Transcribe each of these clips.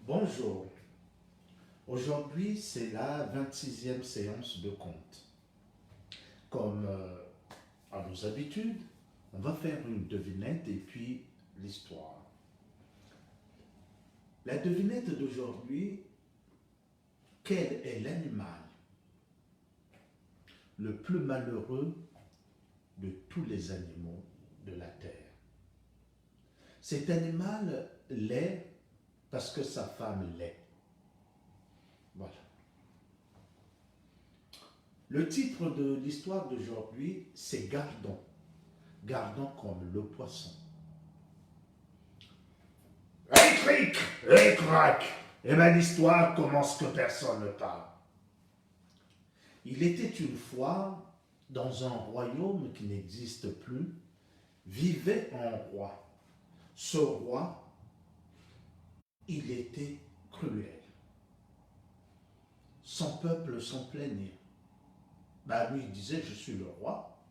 Bonjour, aujourd'hui c'est la 26e séance de compte. Comme à nos habitudes, on va faire une devinette et puis l'histoire. La devinette d'aujourd'hui, quel est l'animal le plus malheureux de tous les animaux de la terre? Cet animal l'est parce que sa femme l'est. Voilà. Le titre de l'histoire d'aujourd'hui, c'est Gardons. Gardons comme le poisson. Cric, ric-rac. Eh bien, l'histoire commence que personne ne parle. Il était une fois, dans un royaume qui n'existe plus, vivait un roi. Ce roi, il était cruel. Son peuple s'en plaignait. Lui, il disait, je suis le roi,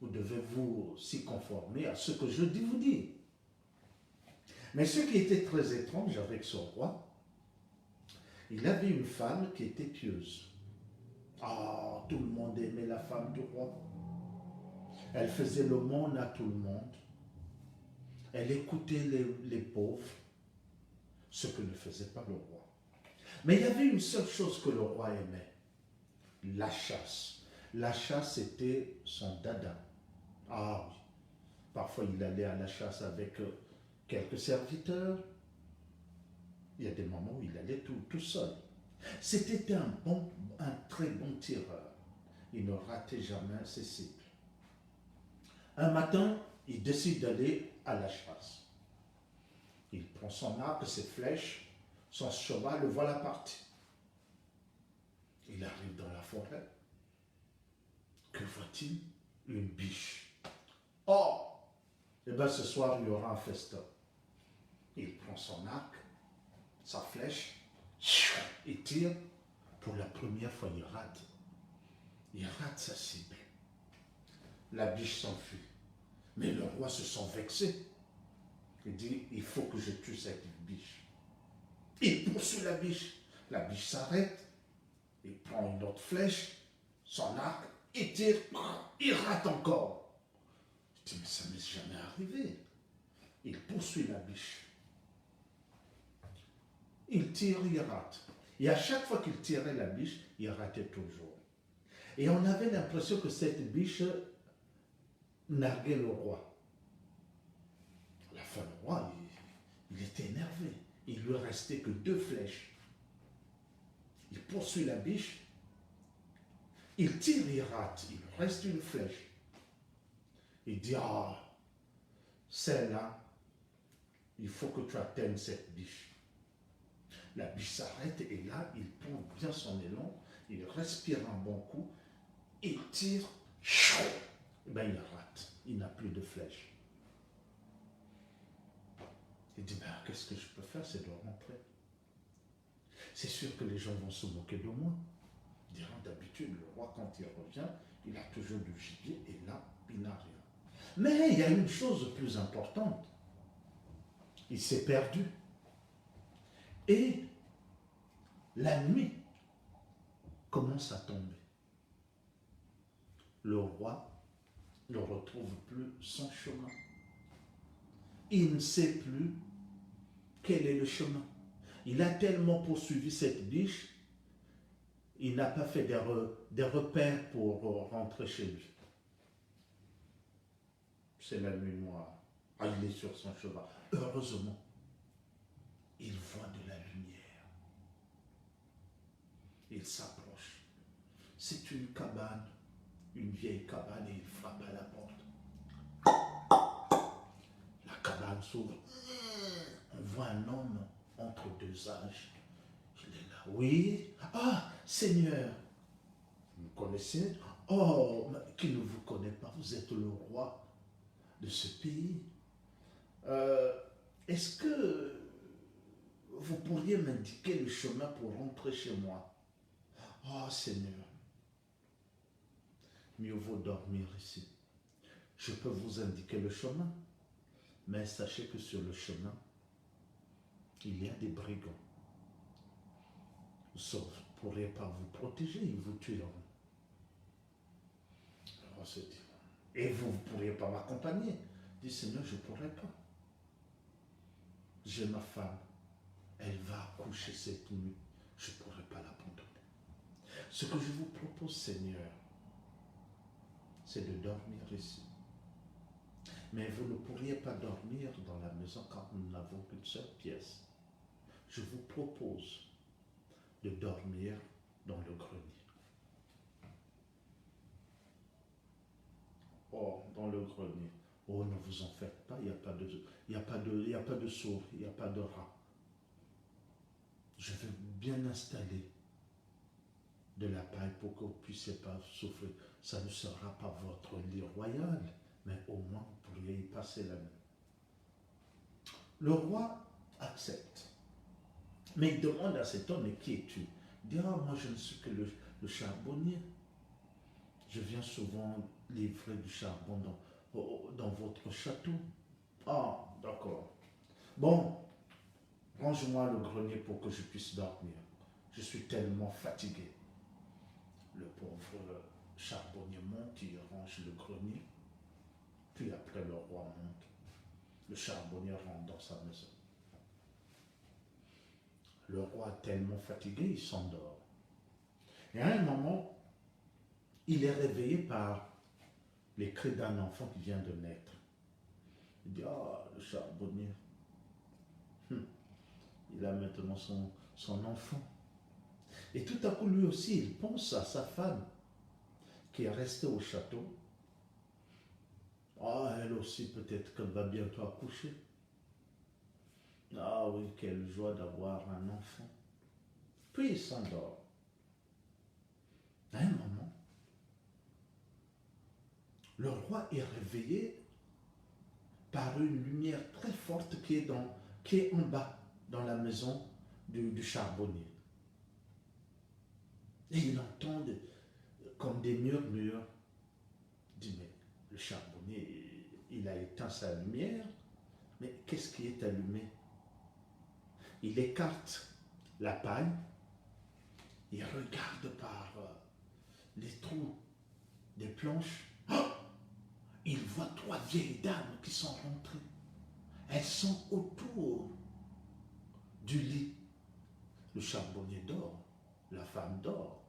vous devez vous s'y conformer à ce que je dis vous dire. Mais ce qui était très étrange avec ce roi, il avait une femme qui était pieuse. Tout le monde aimait la femme du roi. Elle faisait l'aumône à tout le monde. Elle écoutait les pauvres, ce que ne faisait pas le roi. Mais il y avait une seule chose que le roi aimait, la chasse. La chasse était son dada. Oui. Parfois il allait à la chasse avec quelques serviteurs. Il y a des moments où il allait tout seul. C'était un très bon tireur. Il ne ratait jamais ses cibles. Un matin, il décide d'aller à la chasse. Il prend son arc, ses flèches, son cheval, le voilà parti. Il arrive dans la forêt. Que voit-il? Une biche. Eh bien ce soir, il y aura un festin. Il prend son arc, sa flèche, il tire. Pour la première fois, il rate. Il rate sa cible. La biche s'enfuit. Mais le roi se sent vexé. Il dit, il faut que je tue cette biche. Il poursuit la biche. La biche s'arrête. Il prend une autre flèche, son arc, il tire, il rate encore. Il dit, mais ça ne m'est jamais arrivé. Il poursuit la biche. Il tire, il rate. Et à chaque fois qu'il tirait la biche, il ratait toujours. Et on avait l'impression que cette biche narguait le roi. À la fin, le roi, il était énervé. Il lui restait que 2 flèches. Il poursuit la biche. Il tire, il rate. Il reste une flèche. Il dit, celle-là, il faut que tu atteignes cette biche. La biche s'arrête et là, il prend bien son élan. Il respire un bon coup. Il tire. Il rate. Il n'a plus de flèche. Il dit, qu'est-ce que je peux faire? C'est de rentrer. C'est sûr que les gens vont se moquer de moi. Ils diront, d'habitude, le roi, quand il revient, il a toujours du gibier et là, il n'a rien. Mais il y a une chose plus importante. Il s'est perdu. Et la nuit commence à tomber. Le roi ne retrouve plus son chemin. Il ne sait plus quel est le chemin. Il a tellement poursuivi cette biche, il n'a pas fait des repères pour rentrer chez lui. C'est la nuit noire. Il est sur son cheval. Heureusement, il voit de la lumière. Il s'approche. C'est une cabane, une vieille cabane, et il frappe à la porte. La cabane s'ouvre. On voit un homme entre 2 âges. Il est là. Oui. Seigneur. Vous me connaissez? Qui ne vous connaît pas? Vous êtes le roi de ce pays. Est-ce que vous pourriez m'indiquer le chemin pour rentrer chez moi? Seigneur, mieux vaut dormir ici. Je peux vous indiquer le chemin, mais sachez que sur le chemin, il y a des brigands. Vous ne pourrez pas vous protéger, ils vous tueront. Alors on se dit, et vous ne pourriez pas m'accompagner. Il dit, Seigneur, je ne pourrai pas. J'ai ma femme, elle va accoucher cette nuit, je ne pourrai pas l'abandonner. Ce que je vous propose, Seigneur, c'est de dormir ici. Mais vous ne pourriez pas dormir dans la maison car nous n'avons qu'une seule pièce. Je vous propose de dormir dans le grenier. Oh, dans le grenier. Oh, ne vous en faites pas, il n'y a pas de souris, il n'y a pas de rat. Je vais bien installer de la paille pour que vous ne puissiez pas souffrir. Ça ne sera pas votre lit royal, mais au moins vous pourriez y passer la nuit. Le roi accepte. Mais il demande à cet homme, mais qui es-tu? Il dit, ah, moi je ne suis que le charbonnier. Je viens souvent livrer du charbon dans votre château. Ah, d'accord. Bon, range-moi le grenier pour que je puisse dormir. Je suis tellement fatigué. Le pauvre charbonnier monte, il range le grenier. Puis après, le roi monte. Le charbonnier rentre dans sa maison. Le roi est tellement fatigué, il s'endort. Et à un moment, il est réveillé par les cris d'un enfant qui vient de naître. Il dit, ah, le charbonnier, il a maintenant son enfant. Et tout à coup, lui aussi, il pense à sa femme qui est restée au château. Ah, elle aussi, peut-être qu'elle va bientôt accoucher. Ah oui, quelle joie d'avoir un enfant. Puis il s'endort. À un moment, le roi est réveillé par une lumière très forte qui est en bas, dans la maison du charbonnier. Et il entend comme des murmures. Il dit, mais le charbonnier, il a éteint sa lumière, mais qu'est-ce qui est allumé? Il écarte la paille, il regarde par les trous des planches. Oh, il voit 3 vieilles dames qui sont rentrées. Elles sont autour du lit. Le charbonnier dort, la femme dort.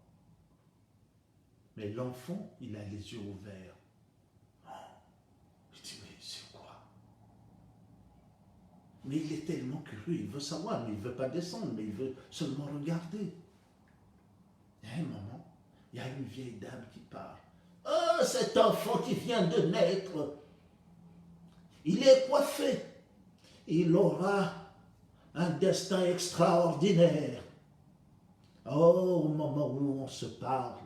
Mais l'enfant, il a les yeux ouverts. Oh, il dit, mais c'est quoi? Mais il est tellement curieux, il veut savoir, mais il ne veut pas descendre, mais il veut seulement regarder. Et à un moment, il y a une vieille dame qui parle. Oh, cet enfant qui vient de naître, il est coiffé. Il aura un destin extraordinaire. Oh, au moment où on se parle,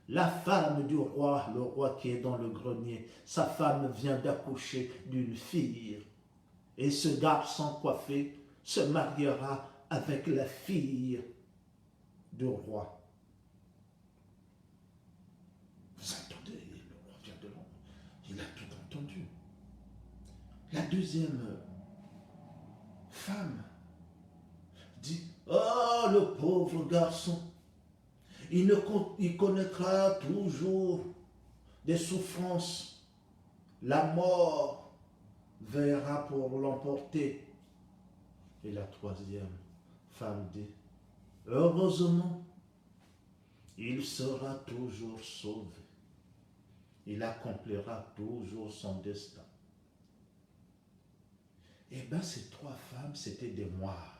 la femme du roi, le roi qui est dans le grenier, sa femme vient d'accoucher d'une fille. Et ce garçon coiffé se mariera avec la fille du roi. Vous entendez, le roi vient de loin. Il a tout entendu. La deuxième femme dit, oh, le pauvre garçon, il connaîtra toujours des souffrances. La mort verra pour l'emporter. Et la troisième femme dit, heureusement, il sera toujours sauvé. Il accomplira toujours son destin. Eh bien, ces 3 femmes, c'était des moires.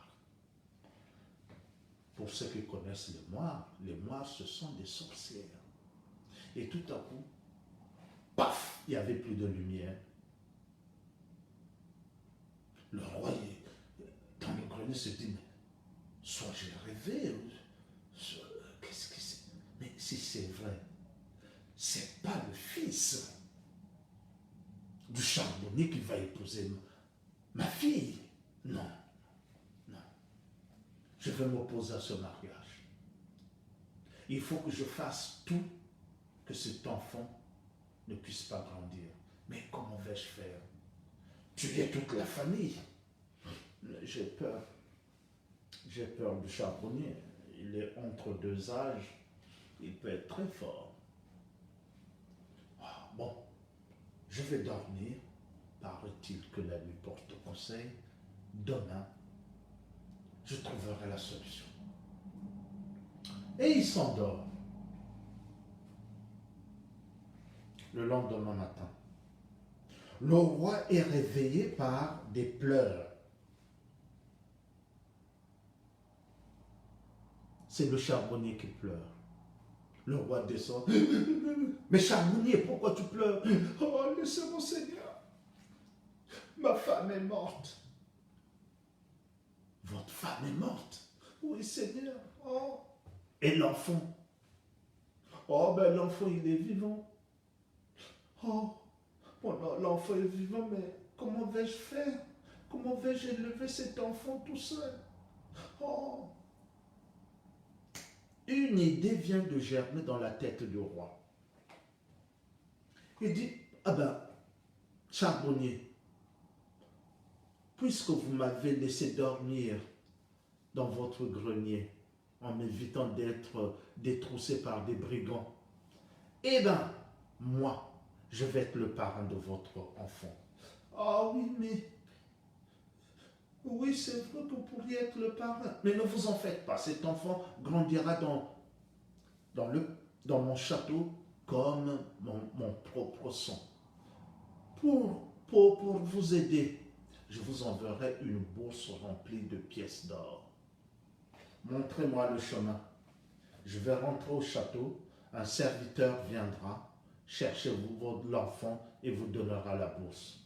Pour ceux qui connaissent les moires, ce sont des sorcières. Et tout à coup, paf, il n'y avait plus de lumière. Le roi, dans le grenier, se dit, mais soit j'ai rêvé, qu'est-ce que c'est? Mais si c'est vrai, c'est pas le fils du charbonnier qui va épouser ma fille. Non, non. Je vais m'opposer à ce mariage. Il faut que je fasse tout que cet enfant ne puisse pas grandir. Mais comment vais-je faire? Tuer toute la famille? J'ai peur. J'ai peur du charbonnier. Il est entre deux âges. Il peut être très fort. Ah, bon, je vais dormir. Paraît-il que la nuit porte conseil. Demain, je trouverai la solution. Et il s'endort. Le lendemain matin, le roi est réveillé par des pleurs. C'est le charbonnier qui pleure. Le roi descend. Mais charbonnier, pourquoi tu pleures? Oh, laissez mon Seigneur. Ma femme est morte. Votre femme est morte? Oui, Seigneur. Oh. Et l'enfant? Oh, ben l'enfant, il est vivant. Oh, bon, l'enfant est vivant, mais comment vais-je faire? Comment vais-je élever cet enfant tout seul? Oh. Une idée vient de germer dans la tête du roi. Il dit, ah ben, charbonnier, puisque vous m'avez laissé dormir dans votre grenier en m'évitant d'être détroussé par des brigands, eh ben, moi, je vais être le parrain de votre enfant. Ah oui, mais... Oui, c'est vrai que vous pourriez être le parrain. Mais ne vous en faites pas, cet enfant grandira dans mon château comme mon propre sang. Pour vous aider, je vous enverrai une bourse remplie de pièces d'or. Montrez-moi le chemin. Je vais rentrer au château, un serviteur viendra, cherchez-vous l'enfant et vous donnera la bourse.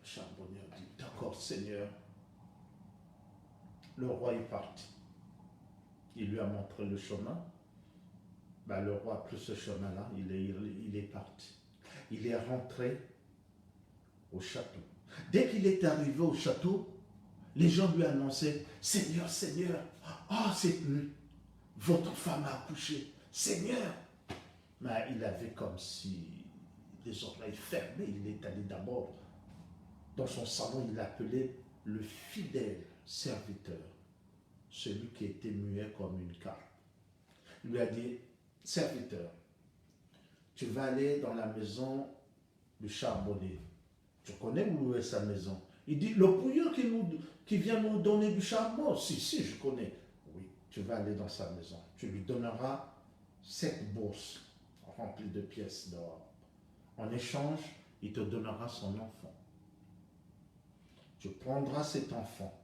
Le charbonnier dit, d'accord Seigneur. Le roi est parti. Il lui a montré le chemin. Ben, le roi a pris ce chemin-là, il est parti. Il est rentré au château. Dès qu'il est arrivé au château, les gens lui annonçaient, Seigneur, Seigneur, ah, cette nuit, votre femme a accouché. Seigneur. Mais il avait comme si les oreilles fermées. Il est allé d'abord dans son salon, il appelait le fidèle serviteur, celui qui était muet comme une carpe. Il lui a dit, serviteur, tu vas aller dans la maison du charbonnier. Tu connais où est sa maison? Il dit, le pouilleux qui vient nous donner du charbon. Si, je connais. Oui, tu vas aller dans sa maison. Tu lui donneras cette bourse remplie de pièces d'or. En échange, il te donnera son enfant. Tu prendras cet enfant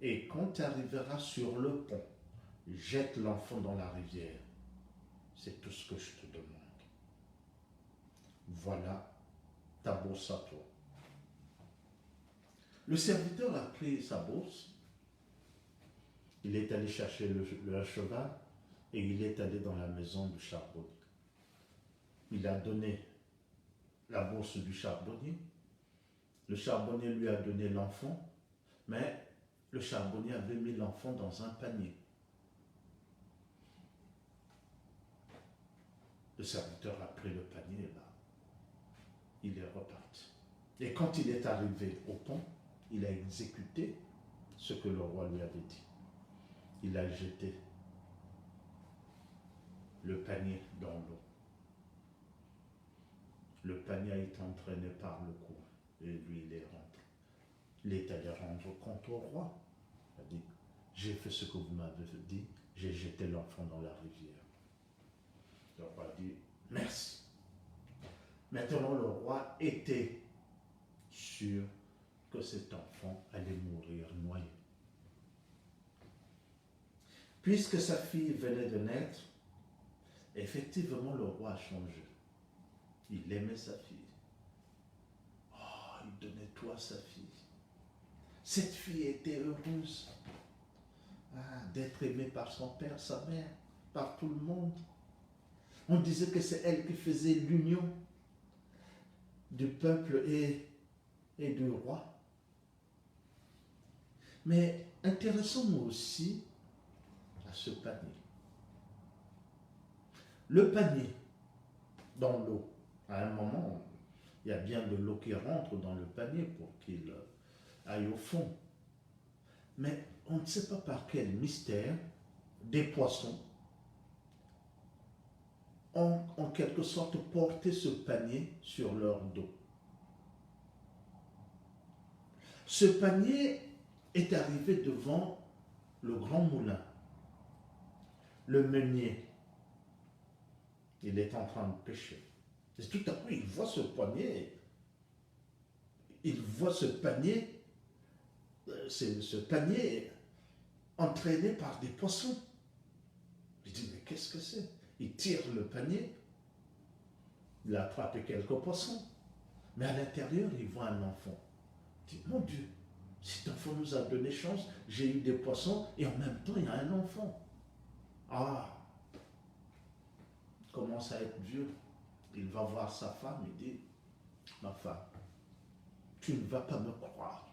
et quand tu arriveras sur le pont, jette l'enfant dans la rivière. C'est tout ce que je te demande. Voilà ta bourse à toi. Le serviteur a pris sa bourse, il est allé chercher le cheval et il est allé dans la maison du charbonnier. Il a donné la bourse du charbonnier. Le charbonnier lui a donné l'enfant, mais le charbonnier avait mis l'enfant dans un panier. Le serviteur a pris le panier et là, il est reparti. Et quand il est arrivé au pont, il a exécuté ce que le roi lui avait dit. Il a jeté le panier dans l'eau. Le panier a été entraîné par le courant et lui, il est rentré. Il est allé rendre compte au roi. Il a dit, j'ai fait ce que vous m'avez dit, j'ai jeté l'enfant dans la rivière. Le roi a dit, merci. Maintenant, le roi était sûr que cet enfant allait mourir noyé. Puisque sa fille venait de naître, effectivement, le roi a changé. Il aimait sa fille. Oh, il donnait tout à sa fille. Cette fille était heureuse d'être aimée par son père, sa mère, par tout le monde. On disait que c'est elle qui faisait l'union du peuple et du roi. Mais intéressons-nous aussi à ce panier. Le panier dans l'eau, à un moment, il y a bien de l'eau qui rentre dans le panier pour qu'il aille au fond. Mais on ne sait pas par quel mystère des poissons ont en quelque sorte porté ce panier sur leur dos. Ce panier est arrivé devant le grand moulin. Le meunier, il est en train de pêcher. Et tout à coup, il voit ce panier, ce panier entraîné par des poissons. Il dit, mais qu'est-ce que c'est? Il tire le panier, il attrape quelques poissons, mais à l'intérieur, il voit un enfant. Il dit, mon Dieu, cet enfant nous a donné chance, j'ai eu des poissons et en même temps, il y a un enfant. Ah, il commence à être vieux. Il va voir sa femme et dit, ma femme, tu ne vas pas me croire.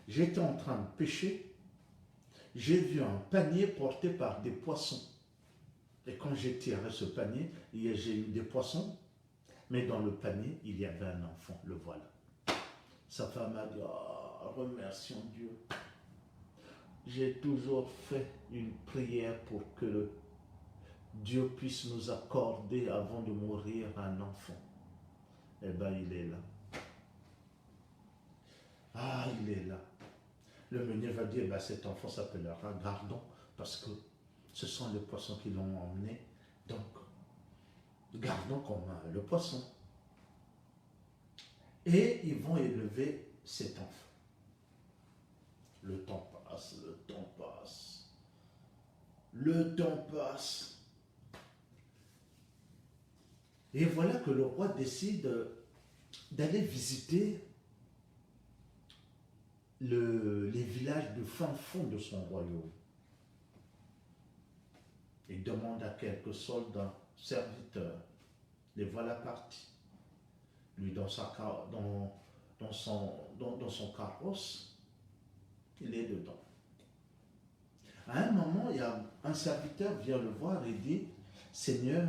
J'étais en train de pêcher, j'ai vu un panier porté par des poissons. Et quand j'ai tiré ce panier, j'ai eu des poissons, mais dans le panier, il y avait un enfant, le voilà. Sa femme a dit, oh, remercions Dieu. J'ai toujours fait une prière pour que Dieu puisse nous accorder avant de mourir un enfant. Eh bien, il est là. Ah, il est là. Le meunier va dire, ben, cet enfant s'appellera Gardon, parce que ce sont les poissons qui l'ont emmené. Donc, gardons comme le poisson. Et ils vont élever cet enfant. Le temps passe, le temps passe. Le temps passe. Et voilà que le roi décide d'aller visiter les villages de fin fond de son royaume. Il demande à quelques soldats, serviteurs, les voilà partis. Lui, dans son carrosse, il est dedans. À un moment, il y a un serviteur vient le voir et dit, Seigneur,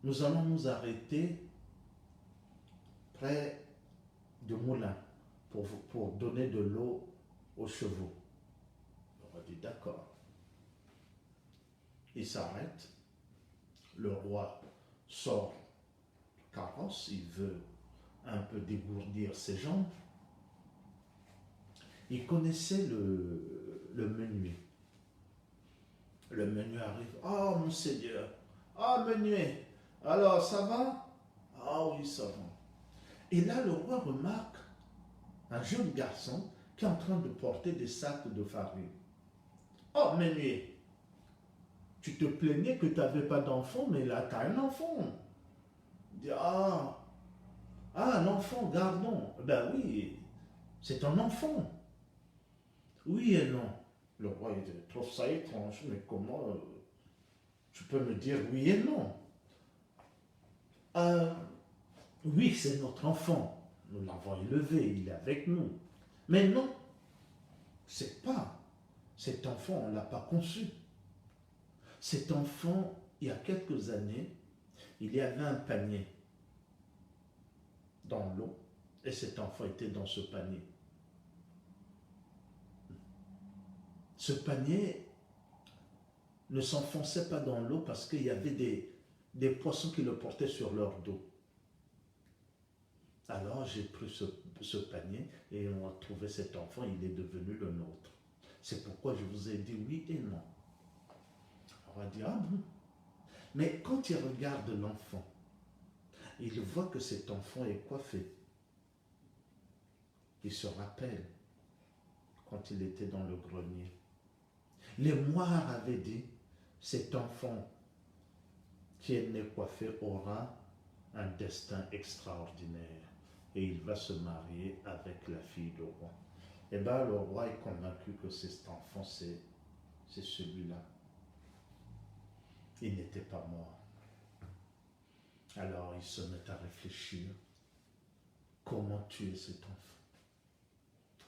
nous allons nous arrêter près du moulin pour donner de l'eau aux chevaux. Le roi dit, d'accord. Il s'arrête, le roi sort du carrosse, il veut un peu dégourdir ses jambes. Il connaissait le meunier. Le meunier arrive. Oh, mon Seigneur. Ah, meunier. Alors, ça va? Ah oui, ça va. Et là, le roi remarque un jeune garçon qui est en train de porter des sacs de farine. Oh, meunier. Tu te plaignais que tu n'avais pas d'enfant, mais là, tu as un enfant. Il dit, un enfant, Gardon. Ben oui, c'est un enfant. Oui et non. Le roi il trouve ça étrange, mais comment tu peux me dire oui et non? Oui, c'est notre enfant. Nous l'avons élevé, il est avec nous. Mais non, c'est pas. Cet enfant, on ne l'a pas conçu. Cet enfant, il y a quelques années, il y avait un panier dans l'eau et cet enfant était dans ce panier. Ce panier ne s'enfonçait pas dans l'eau parce qu'il y avait des poissons qui le portaient sur leur dos. Alors j'ai pris ce panier et on a trouvé cet enfant, il est devenu le nôtre. C'est pourquoi je vous ai dit oui et non. On va dire, ah bon. Mais quand il regarde l'enfant, il voit que cet enfant est coiffé. Il se rappelle quand il était dans le grenier. Les moires avaient dit, cet enfant qui est né coiffé aura un destin extraordinaire et il va se marier avec la fille du roi. Et bien le roi est convaincu que cet enfant c'est celui-là. Il n'était pas mort. Alors il se met à réfléchir. Comment tuer cet enfant?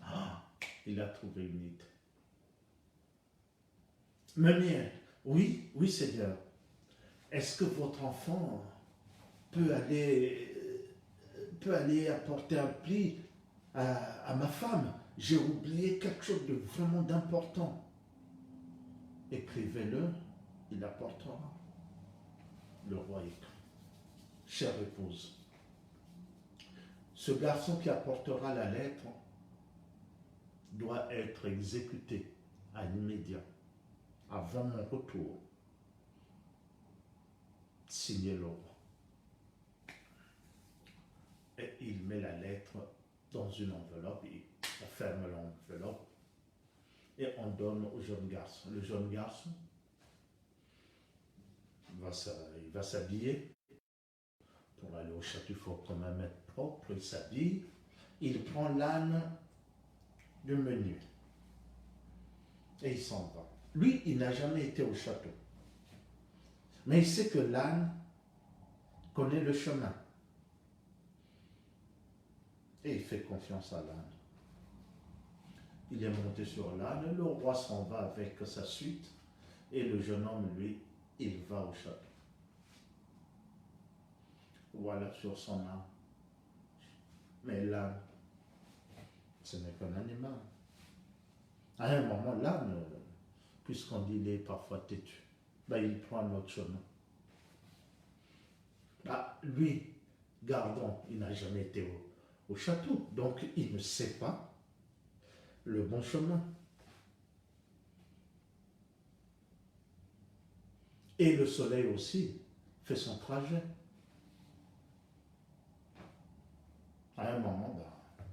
Ah, il a trouvé une idée. Meunier, oui, Seigneur. Est-ce que votre enfant peut aller apporter un pli à ma femme? j'ai oublié quelque chose de vraiment d'important. Écrivez-le, il apportera. Le roi écrit. Chère épouse, ce garçon qui apportera la lettre doit être exécuté à l'immédiat, avant mon retour. Signez le roi. Et il met la lettre dans une enveloppe, il ferme l'enveloppe et on donne au jeune garçon. Le jeune garçon il va s'habiller. Pour aller au château, il faut quand même être propre, il s'habille. Il prend l'âne du menu et il s'en va. Lui, il n'a jamais été au château. Mais il sait que l'âne connaît le chemin. Et il fait confiance à l'âne. Il est monté sur l'âne, le roi s'en va avec sa suite, et le jeune homme, lui, il va au château. Voilà sur son âne. Mais l'âne, ce n'est qu'un animal. À un moment, l'âne, puisqu'on dit qu'il est parfois têtu, ben, il prend notre chemin. Ah, lui, gardons, il n'a jamais été au château, donc il ne sait pas le bon chemin. Et le soleil aussi fait son trajet. À un moment, ben,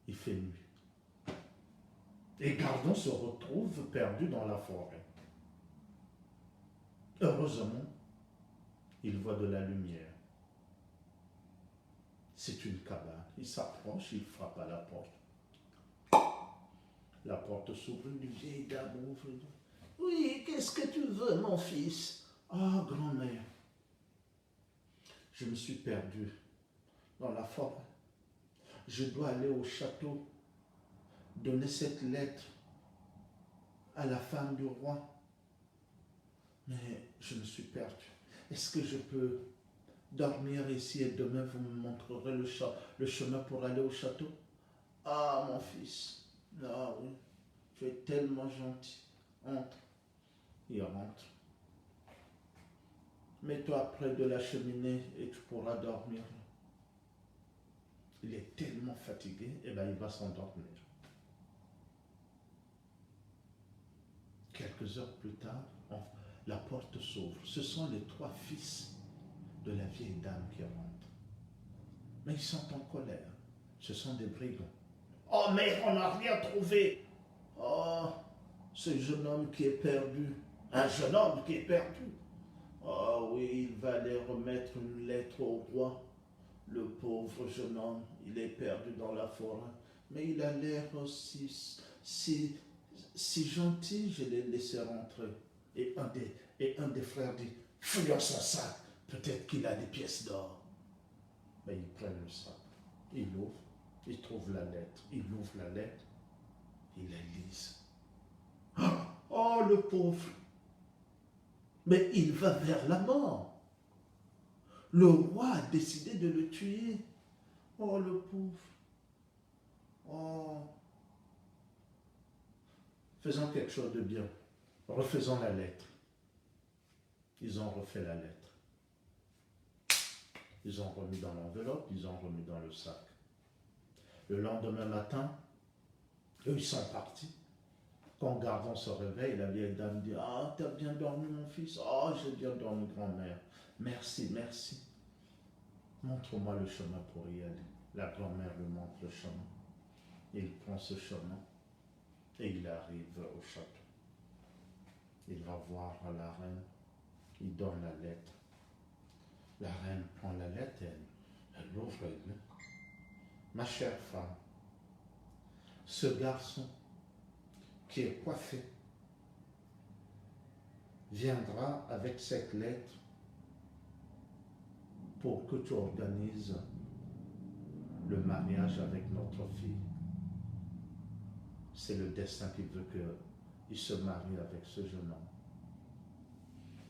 il fait nuit. Et Gardon se retrouve perdu dans la forêt. Heureusement, il voit de la lumière. C'est une cabane. Il s'approche, il frappe à la porte. La porte s'ouvre, une vieille dame ouvre. Oui, qu'est-ce que tu veux, mon fils? Ah, grand-mère, je me suis perdu dans la forêt. Je dois aller au château, donner cette lettre à la femme du roi. Mais je me suis perdu. Est-ce que je peux dormir ici et demain vous me montrerez le chemin pour aller au château? Ah, mon fils, ah oui, tu es tellement gentil. Entre. Il rentre. Mets-toi près de la cheminée et tu pourras dormir. Il est tellement fatigué, et bien il va s'endormir. Quelques heures plus tard, la porte s'ouvre. Ce sont les 3 fils de la vieille dame qui rentrent. Mais ils sont en colère. Ce sont des brigands. Oh mère, on n'a rien trouvé. Oh, ce jeune homme qui est perdu. Un jeune homme qui est perdu. Oh oui, il va aller remettre une lettre au roi. Le pauvre jeune homme, il est perdu dans la forêt. Mais il a l'air aussi si gentil, je l'ai laissé rentrer. Et un des frères dit, fouillons son sac, peut-être qu'il a des pièces d'or. Mais ils prennent le sac, ils l'ouvrent, ils trouvent la lettre, ils ouvrent la lettre, ils la lisent. Oh, le pauvre! Mais il va vers la mort. Le roi a décidé de le tuer. Oh, le pauvre! Oh! Faisons quelque chose de bien. Refaisons la lettre. Ils ont refait la lettre. Ils ont remis dans l'enveloppe, ils ont remis dans le sac. Le lendemain matin, eux, ils sont partis. Quand Gardon se réveille, la vieille dame dit, ah, t'as bien dormi, mon fils? Oh, j'ai bien dormi, grand-mère. Merci, merci. Montre-moi le chemin pour y aller. La grand-mère lui montre le chemin. Il prend ce chemin et il arrive au château. Il va voir la reine. Il donne la lettre. La reine prend la lettre et elle l'ouvre et elle dit, ma chère femme, ce garçon qui est coiffé viendra avec cette lettre pour que tu organises le mariage avec notre fille. C'est le destin qui veut qu'il se marie avec ce jeune homme.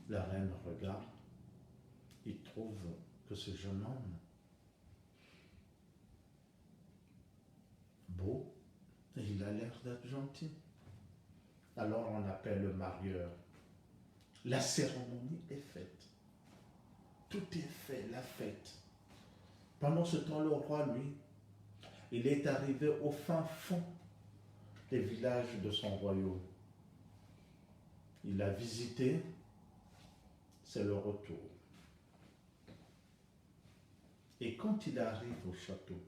La reine regarde, il trouve que ce jeune homme beau et il a l'air d'être gentil. Alors on appelle le marieur. La cérémonie est faite. Tout est fait, la fête. Pendant ce temps, le roi, lui, il est arrivé au fin fond des villages de son royaume. Il a visité, c'est le retour. Et quand il arrive au château,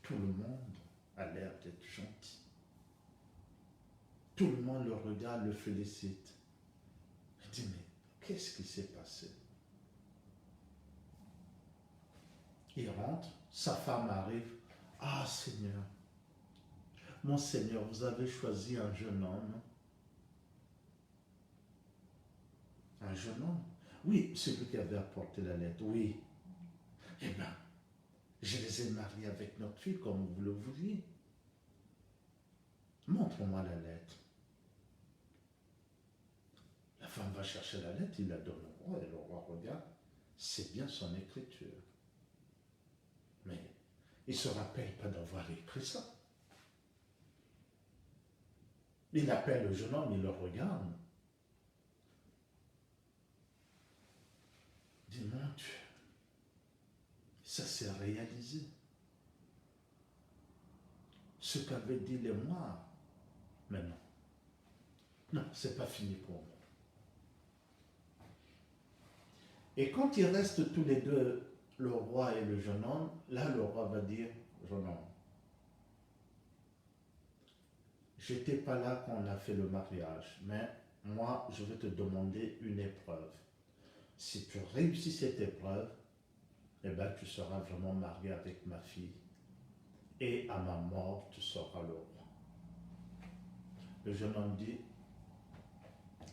tout le monde a l'air d'être gentil. Tout le monde le regarde, le félicite. Il dit, mais qu'est-ce qui s'est passé? Il rentre, sa femme arrive. Ah Seigneur, mon Seigneur, vous avez choisi un jeune homme. Un jeune homme? Oui, celui qui avait apporté la lettre, oui. Eh bien, je les ai mariés avec notre fille comme vous le vouliez. Montre-moi la lettre. La femme va chercher la lettre, il la donne au roi, et le roi regarde. C'est bien son écriture. Mais il ne se rappelle pas d'avoir écrit ça. Il appelle le jeune homme, il le regarde. Il dit, mon Dieu, ça s'est réalisé. Ce qu'avaient dit les Noirs. Mais non. Non, c'est pas fini pour moi. Et quand ils restent tous les deux, le roi et le jeune homme, là le roi va dire, jeune homme, j'étais pas là quand on a fait le mariage, mais moi je vais te demander une épreuve. Si tu réussis cette épreuve, eh bien tu seras vraiment marié avec ma fille. Et à ma mort, tu seras le roi. Le jeune homme dit,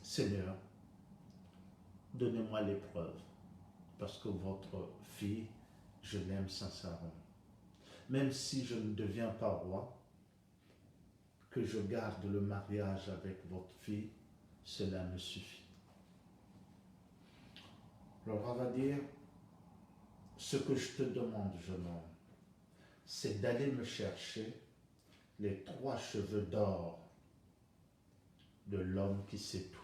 Seigneur, donnez-moi l'épreuve, parce que votre fille, je l'aime sincèrement. Même si je ne deviens pas roi, que je garde le mariage avec votre fille, cela me suffit. Le roi va dire, ce que je te demande, jeune homme, c'est d'aller me chercher les 3 cheveux d'or de l'homme qui sait tout.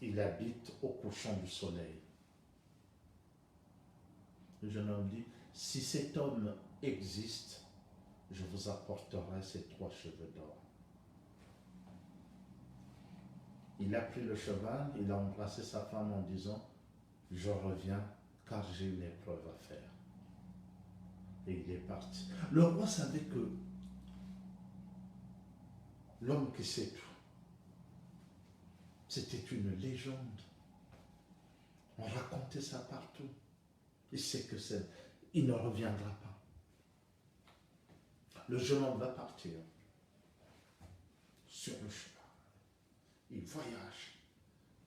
Il habite au couchant du soleil. Le jeune homme dit, si cet homme existe, je vous apporterai ces 3 cheveux d'or. Il a pris le cheval, il a embrassé sa femme en disant, je reviens car j'ai une épreuve à faire. Et il est parti. Le roi savait que l'homme qui sait tout, c'était une légende. On racontait ça partout. Il sait que il ne reviendra pas. Le jeune homme va partir sur le cheval. Il voyage.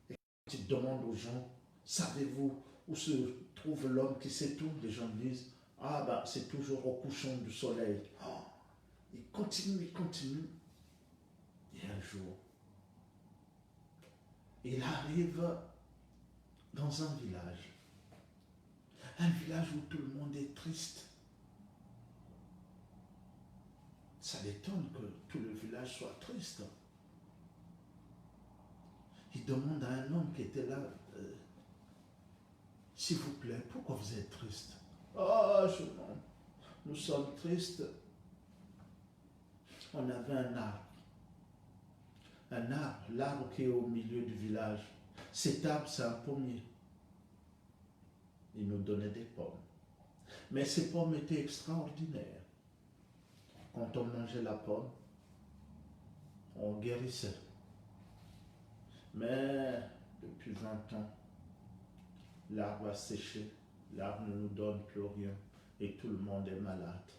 Et quand il demande aux gens, savez-vous où se trouve l'homme qui sait tout? Les gens disent, ah ben c'est toujours au couchant du soleil. Oh, il continue, il continue. Et un jour, il arrive dans un village où tout le monde est triste. Ça l'étonne que tout le village soit triste. Il demande à un homme qui était là, s'il vous plaît, pourquoi vous êtes triste? Ah, jeune homme, nous sommes tristes. On avait un arbre. L'arbre qui est au milieu du village. Cet arbre, c'est un pommier. Il nous donnait des pommes. Mais ces pommes étaient extraordinaires. Quand on mangeait la pomme, on guérissait. Mais depuis 20 ans, l'arbre a séché, l'arbre ne nous donne plus rien et tout le monde est malade.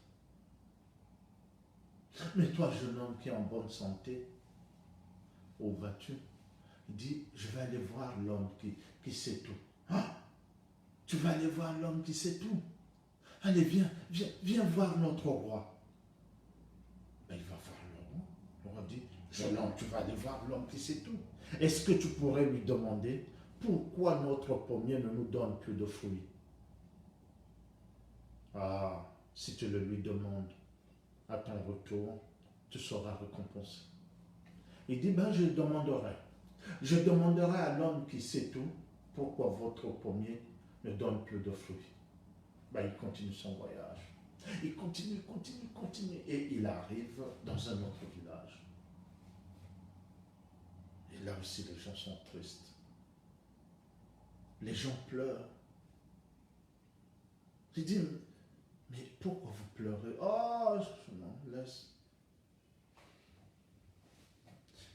Mais toi, jeune homme qui est en bonne santé, où vas-tu? Il dit, je vais aller voir l'homme qui sait tout. Ah, tu vas aller voir l'homme qui sait tout. Allez, viens voir notre roi. Ben, il va voir le roi. Le roi dit, jeune homme, tu vas aller voir l'homme qui sait tout. Est-ce que tu pourrais lui demander pourquoi notre pommier ne nous donne plus de fruits? Ah, si tu le lui demandes, à ton retour, tu seras récompensé. Il dit, ben je demanderai. Je demanderai à l'homme qui sait tout, pourquoi votre pommier ne donne plus de fruits. Ben, il continue son voyage. Il continue. Et il arrive dans un autre village. Et là aussi, les gens sont tristes. Les gens pleurent. Il dit, mais pourquoi vous pleurez? Oh, non, laisse.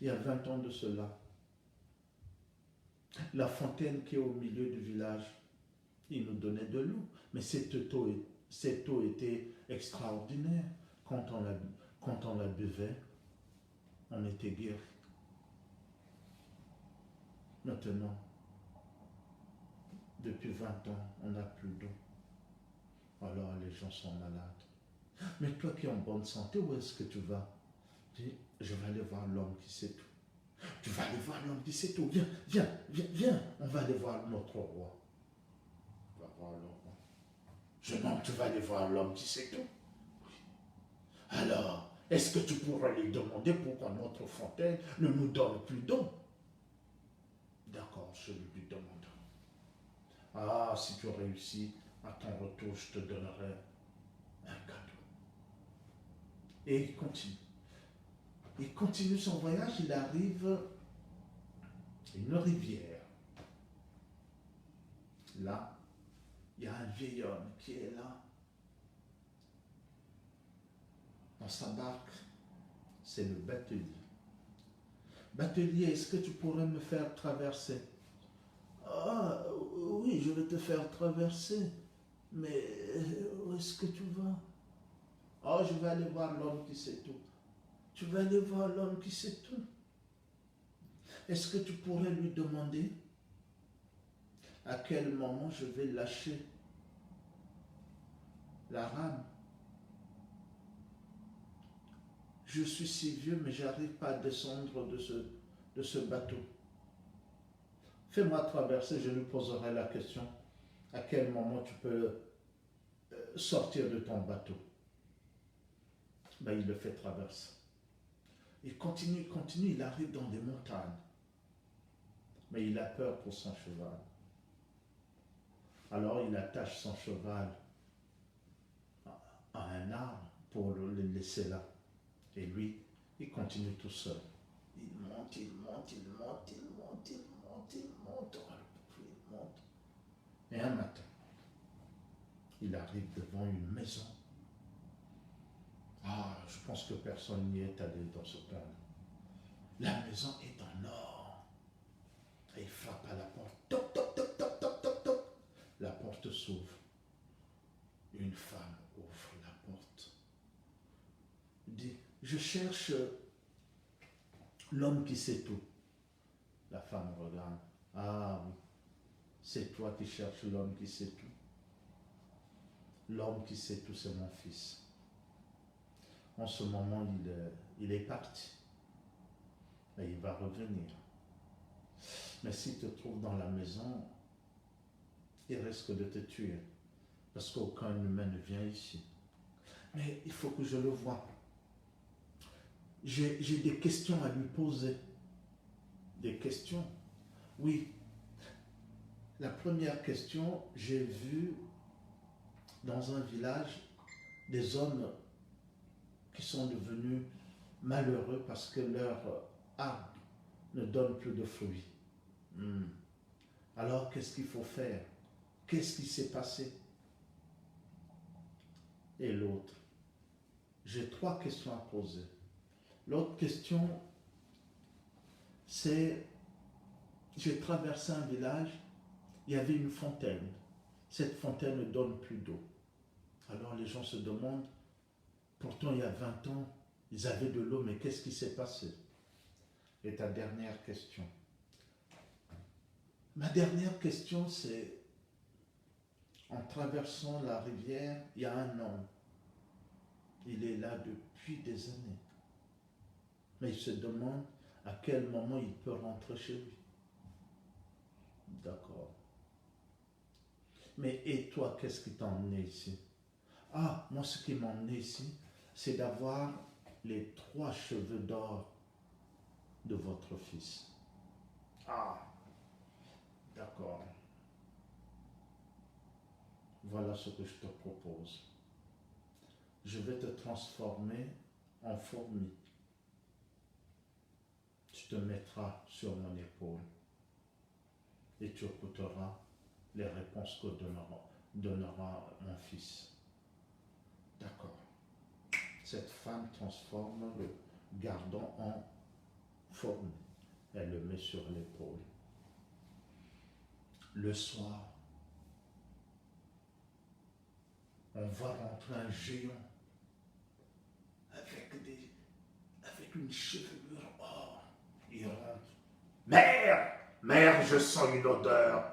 Il y a 20 ans de cela, la fontaine qui est au milieu du village, il nous donnait de l'eau. Mais cette eau était extraordinaire. Quand on la buvait, on était guéri. Maintenant, depuis 20 ans, on n'a plus d'eau. Alors les gens sont malades. Mais toi qui es en bonne santé, où est-ce que tu vas? Je vais aller voir l'homme qui sait tout. Tu vas aller voir l'homme qui sait tout. Viens. On va aller voir notre roi. On va voir le roi. Jeune homme, tu vas aller voir l'homme qui sait tout. Oui. Alors, est-ce que tu pourrais lui demander pourquoi notre fontaine ne nous donne plus d'eau? D'accord, je lui demande. Ah, si tu réussis, à ton retour, je te donnerai un cadeau. Et il continue. Il continue son voyage, il arrive à une rivière. Là, il y a un vieil homme qui est là. Dans sa barque, c'est le batelier. Batelier, est-ce que tu pourrais me faire traverser? Ah, oui, je vais te faire traverser. Mais où est-ce que tu vas? Oh, je vais aller voir l'homme qui sait tout. Tu vas aller voir l'homme qui sait tout. Est-ce que tu pourrais lui demander à quel moment je vais lâcher la rame? Je suis si vieux, mais je n'arrive pas à descendre de ce bateau. Fais-moi traverser, je lui poserai la question. À quel moment tu peux sortir de ton bateau? Ben, il le fait traverser. Il continue, il arrive dans des montagnes. Mais il a peur pour son cheval. Alors il attache son cheval à un arbre pour le laisser là. Et lui, il continue tout seul. Il monte. Et un matin, il arrive devant une maison. Ah, je pense que personne n'y est allé dans ce cas. La maison est en or. Et il frappe à la porte. Toc, toc, toc, toc, toc, toc, toc. La porte s'ouvre. Une femme ouvre la porte. Il dit, je cherche l'homme qui sait tout. La femme regarde. Ah oui, c'est toi qui cherches l'homme qui sait tout. L'homme qui sait tout, c'est mon fils. En ce moment, il est parti. Mais il va revenir. Mais s'il te trouve dans la maison, il risque de te tuer. Parce qu'aucun humain ne vient ici. Mais il faut que je le voie. J'ai des questions à lui poser. Des questions. Oui. La première question, j'ai vu dans un village des hommes qui sont devenus malheureux parce que leur arbre ne donne plus de fruits. Alors, qu'est-ce qu'il faut faire? Qu'est-ce qui s'est passé? Et l'autre, j'ai 3 questions à poser. L'autre question, c'est, j'ai traversé un village, il y avait une fontaine. Cette fontaine ne donne plus d'eau. Alors les gens se demandent, pourtant il y a 20 ans, ils avaient de l'eau, mais qu'est-ce qui s'est passé? Et ta dernière question. Ma dernière question, c'est, en traversant la rivière, il y a un homme. Il est là depuis des années. Mais il se demande à quel moment il peut rentrer chez lui. D'accord. Mais et toi, qu'est-ce qui t'a emmené ici? Ah, moi, ce qui m'a emmené ici, c'est d'avoir les 3 cheveux d'or de votre fils. Ah, d'accord. Voilà ce que je te propose. Je vais te transformer en fourmi. Tu te mettras sur mon épaule et tu écouteras les réponses que donnera mon fils. D'accord. Cette femme transforme le gardon en fourmi. Elle le met sur l'épaule. Le soir, on voit rentrer un géant avec une chevelure or. Il rentre. Mère, mère, je sens une odeur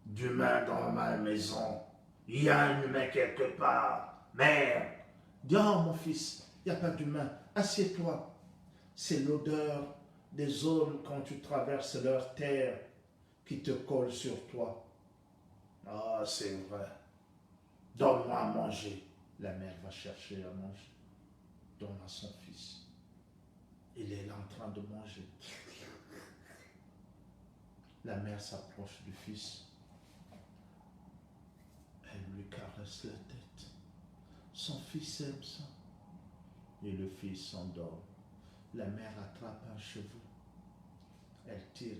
d'humain dans ma maison. Il y a un humain quelque part. Mère. Dis, oh mon fils, il n'y a pas d'humain. Assieds-toi. C'est l'odeur des hommes quand tu traverses leur terre qui te colle sur toi. Ah, c'est vrai. Donne-moi à manger. La mère va chercher à manger. Donne à son fils. Il est là en train de manger. La mère s'approche du fils. Elle lui caresse la tête. Son fils aime ça. Et le fils s'endort. La mère attrape un cheveu. Elle tire.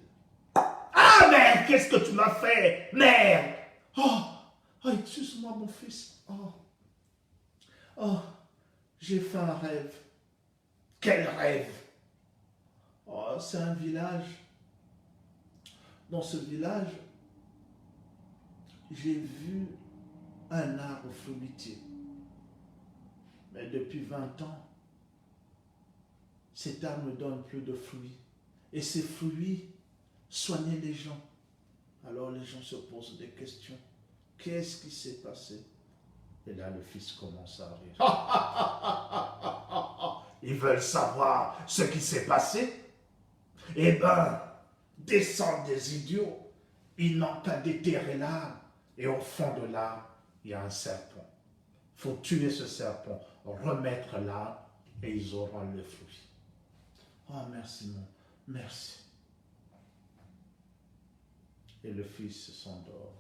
Ah, mère, qu'est-ce que tu m'as fait? Mère! Oh, oh excuse-moi, mon fils. Oh, oh, j'ai fait un rêve. Quel rêve? Oh, c'est un village. Dans ce village, j'ai vu un arbre fruitier. Mais depuis 20 ans, cet arbre ne donne plus de fruits. Et ces fruits soignaient les gens. Alors les gens se posent des questions. Qu'est-ce qui s'est passé? Et là, le fils commence à rire. Ils veulent savoir ce qui s'est passé? Eh ben, descendent des idiots. Ils n'ont qu'à déterrer l'arbre. Et au fond de l'arbre, il y a un serpent. Il faut tuer ce serpent, remettre l'arbre et ils auront le fruit. Oh, merci, mon. Merci. Et le fils s'endort.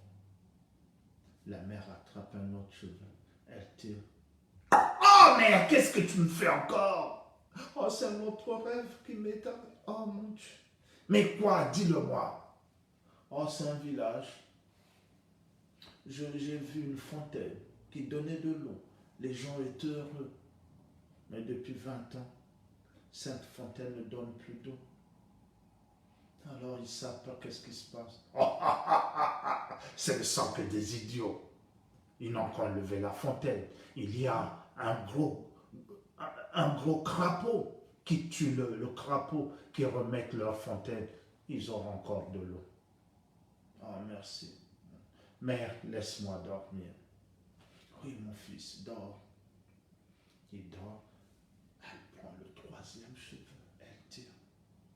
La mère attrape un autre cheveu. Elle tire. Oh, mère, qu'est-ce que tu me fais encore? Oh, c'est un autre rêve qui m'est arrivé. Oh, mon Dieu. Mais quoi? Dis-le-moi. Oh, c'est un village. J'ai vu une fontaine qui donnait de l'eau. Les gens étaient heureux. Mais depuis 20 ans, cette fontaine ne donne plus d'eau. Alors ils ne savent pas qu'est-ce qui se passe. Ce ne sont que des idiots. Ils n'ont qu'à lever la fontaine. Il y a un gros crapaud qui tue le crapaud, qui remet leur fontaine. Ils auront encore de l'eau. Oh, merci. Mère, laisse-moi dormir. Oui, mon fils, dors. Il dort. Elle prend le 3e cheveu. Elle tire.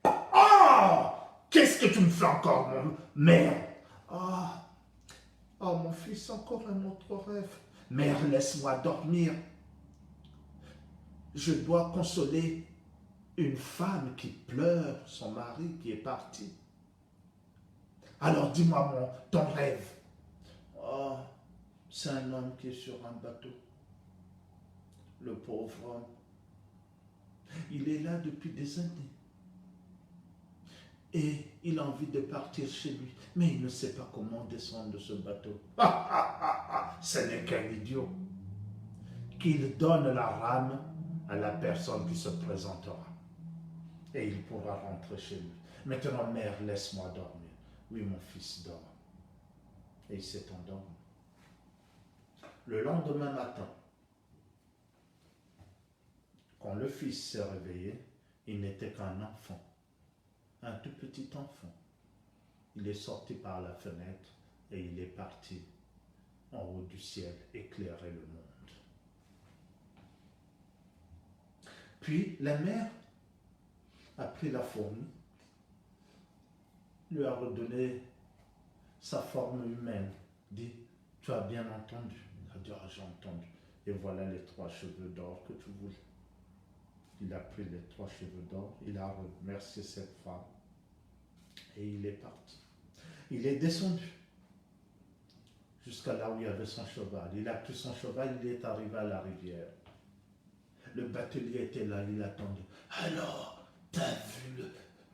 Oh! Qu'est-ce que tu me fais encore, mon mère? Oh, oh, mon fils, encore un autre rêve. Mère, laisse-moi dormir. Je dois consoler une femme qui pleure son mari qui est parti. Alors dis-moi ton rêve. Oh, c'est un homme qui est sur un bateau. Le pauvre homme. Il est là depuis des années. Et il a envie de partir chez lui. Mais il ne sait pas comment descendre de ce bateau. Ce n'est qu'un idiot. Qu'il donne la rame à la personne qui se présentera. Et il pourra rentrer chez lui. Maintenant, mère, laisse-moi dormir. Oui, mon fils dort. Et il s'est endormi. Le lendemain matin, quand le fils s'est réveillé, il n'était qu'un enfant. Un tout petit enfant. Il est sorti par la fenêtre et il est parti en haut du ciel éclairer le monde. Puis la mère a pris la fourmi, lui a redonné sa forme humaine, dit, tu as bien entendu. Il a dit, ah, j'ai entendu. Et voilà les 3 cheveux d'or que tu voulais. Il a pris les 3 cheveux d'or, il a remercié cette femme et il est parti. Il est descendu jusqu'à là où il y avait son cheval. Il a pris son cheval, il est arrivé à la rivière. Le batelier était là, il attendait. Alors, t'as vu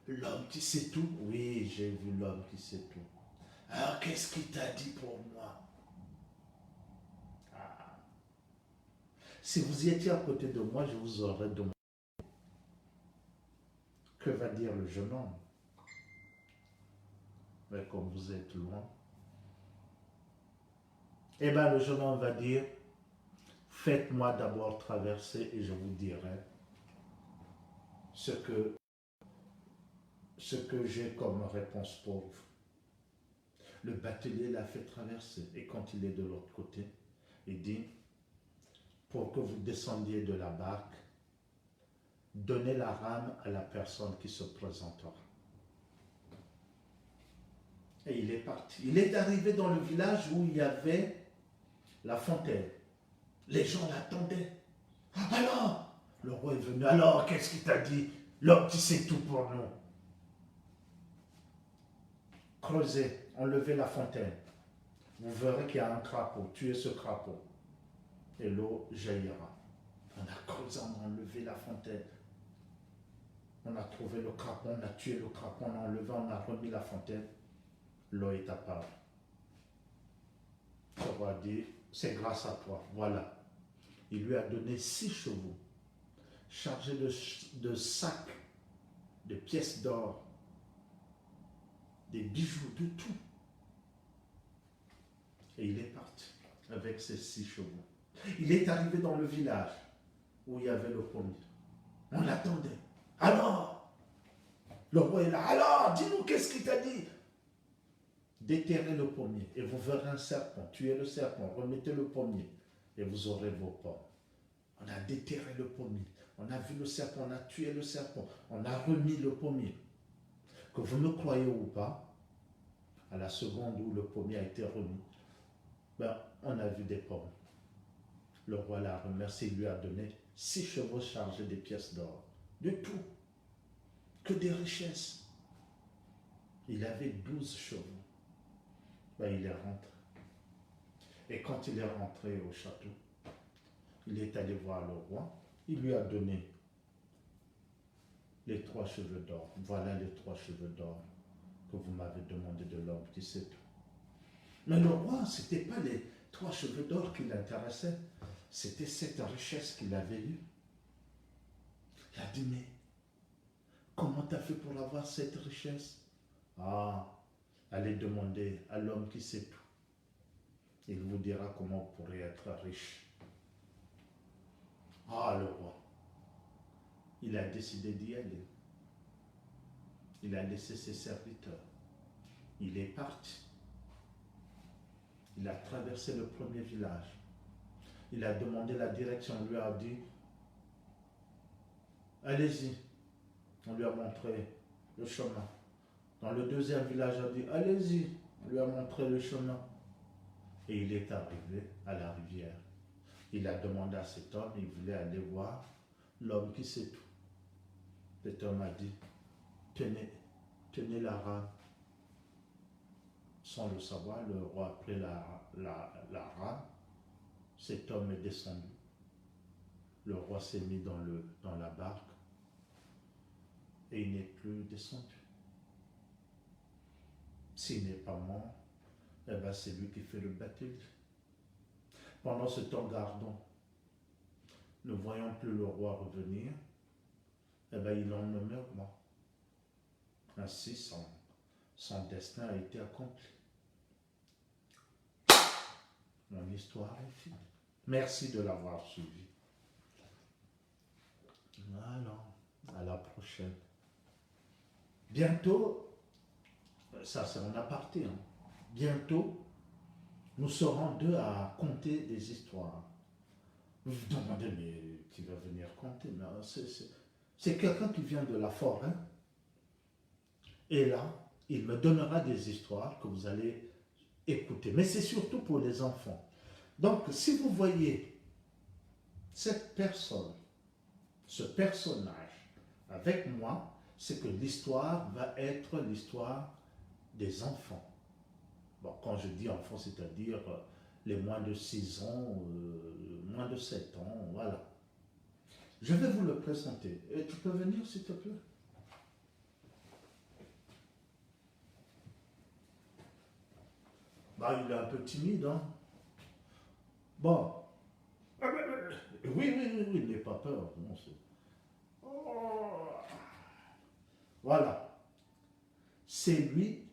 l'homme qui sait tout? Oui, j'ai vu l'homme qui sait tout. Alors, qu'est-ce qu'il t'a dit pour moi? Ah. Si vous étiez à côté de moi, je vous aurais demandé. Que va dire le jeune homme? Mais comme vous êtes loin, eh bien le jeune homme va dire, faites-moi d'abord traverser et je vous dirai ce que j'ai comme réponse pour vous. Le batelier l'a fait traverser et quand il est de l'autre côté, il dit, pour que vous descendiez de la barque, donnez la rame à la personne qui se présentera. Et il est parti. Il est arrivé dans le village où il y avait la fontaine. Les gens l'attendaient. Alors, le roi est venu. Alors, qu'est-ce qu'il t'a dit? L'homme qui sait tout pour nous. Creusez, enlevez la fontaine. Vous verrez qu'il y a un crapaud. Tuez ce crapaud. Et l'eau jaillira. On a creusé, on a enlevé la fontaine. On a trouvé le crapaud, on a tué le crapaud, on a enlevé, on a remis la fontaine. L'eau est apparue. Le roi dit, c'est grâce à toi. Voilà. Il lui a donné 6 chevaux chargés de sacs, de pièces d'or, des bijoux, de tout. Et il est parti avec ses 6 chevaux. Il est arrivé dans le village où il y avait le pommier. On l'attendait. Alors, le roi est là. Alors, dis-nous, qu'est-ce qu'il t'a dit? Déterrez le pommier et vous verrez un serpent. Tuez le serpent, remettez le pommier et vous aurez vos pommes. On a déterré le pommier. On a vu le serpent, on a tué le serpent. On a remis le pommier. Que vous me croyez ou pas, à la seconde où le pommier a été remis, on a vu des pommes. Le roi l'a remercié, il lui a donné 6 chevaux chargés des pièces d'or. De tout. Que des richesses. Il avait 12 chevaux. Il est rentré. Et quand il est rentré au château, il est allé voir le roi. Il lui a donné les 3 cheveux d'or. Voilà les 3 cheveux d'or que vous m'avez demandé de l'homme qui sait tout. Mais le roi, ce n'était pas les 3 cheveux d'or qui l'intéressaient. C'était cette richesse qu'il avait eue. Il a dit, mais comment tu as fait pour avoir cette richesse? Ah, allez demander à l'homme qui sait tout. Il vous dira comment vous pourrez être riche. Ah, le roi. Il a décidé d'y aller. Il a laissé ses serviteurs. Il est parti. Il a traversé le premier village. Il a demandé la direction. On lui a dit, allez-y. On lui a montré le chemin. Dans le deuxième village, on a dit, allez-y. On lui a montré le chemin. Et il est arrivé à la rivière. Il a demandé à cet homme, il voulait aller voir l'homme qui sait tout. Cet homme a dit, tenez la rame. Sans le savoir, le roi a pris la rame. Cet homme est descendu. Le roi s'est mis dans la barque et il n'est plus descendu. S'il n'est pas mort, c'est lui qui fait le batelier. Pendant ce temps, gardons. Ne voyant plus le roi revenir, il en nommait moi. Ainsi, son destin a été accompli. Mon histoire est finie. Merci de l'avoir suivi. Voilà, à la prochaine. Bientôt, ça c'est un aparté, bientôt, nous serons 2 à conter des histoires. Vous vous demandez, mais qui va venir conter? C'est quelqu'un qui vient de la forêt. Et là, il me donnera des histoires que vous allez écouter. Mais c'est surtout pour les enfants. Donc, si vous voyez cette personne, ce personnage, avec moi, c'est que l'histoire va être l'histoire des enfants. Bon, quand je dis enfants, c'est-à-dire les moins de 6 ans, moins de 7 ans, voilà. Je vais vous le présenter. Et tu peux venir, s'il te plaît? Bah, il est un peu timide, hein. Bon. Oui, oui, oui, oui, n'aie pas peur. Non, voilà. C'est lui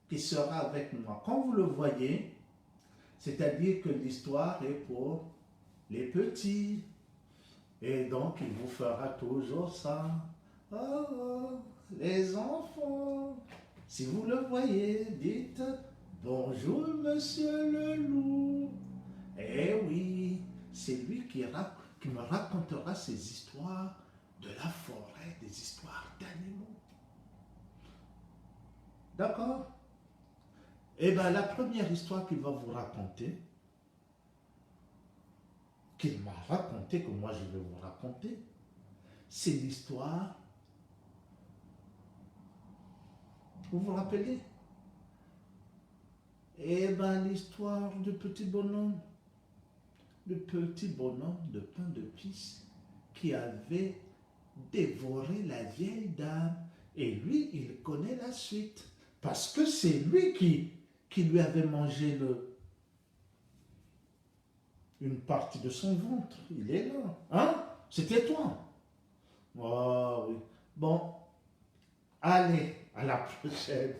qui sera avec moi. Quand vous le voyez, c'est-à-dire que l'histoire est pour les petits. Et donc, il vous fera toujours ça. Oh, oh, les enfants, si vous le voyez, dites bonjour, monsieur le loup. Eh oui, c'est lui qui me racontera ces histoires de la forêt, des histoires d'animaux. D'accord? Eh bien, la première histoire qu'il va vous raconter, qu'il m'a raconté, que moi je vais vous raconter, c'est l'histoire, vous vous rappelez? Eh bien, l'histoire du petit bonhomme, le petit bonhomme de pain de pisse qui avait dévoré la vieille dame. Et lui, il connaît la suite. Parce que c'est lui qui lui avait mangé une partie de son ventre. Il est là. Hein? C'était toi. Oh oui. Bon, allez, à la prochaine.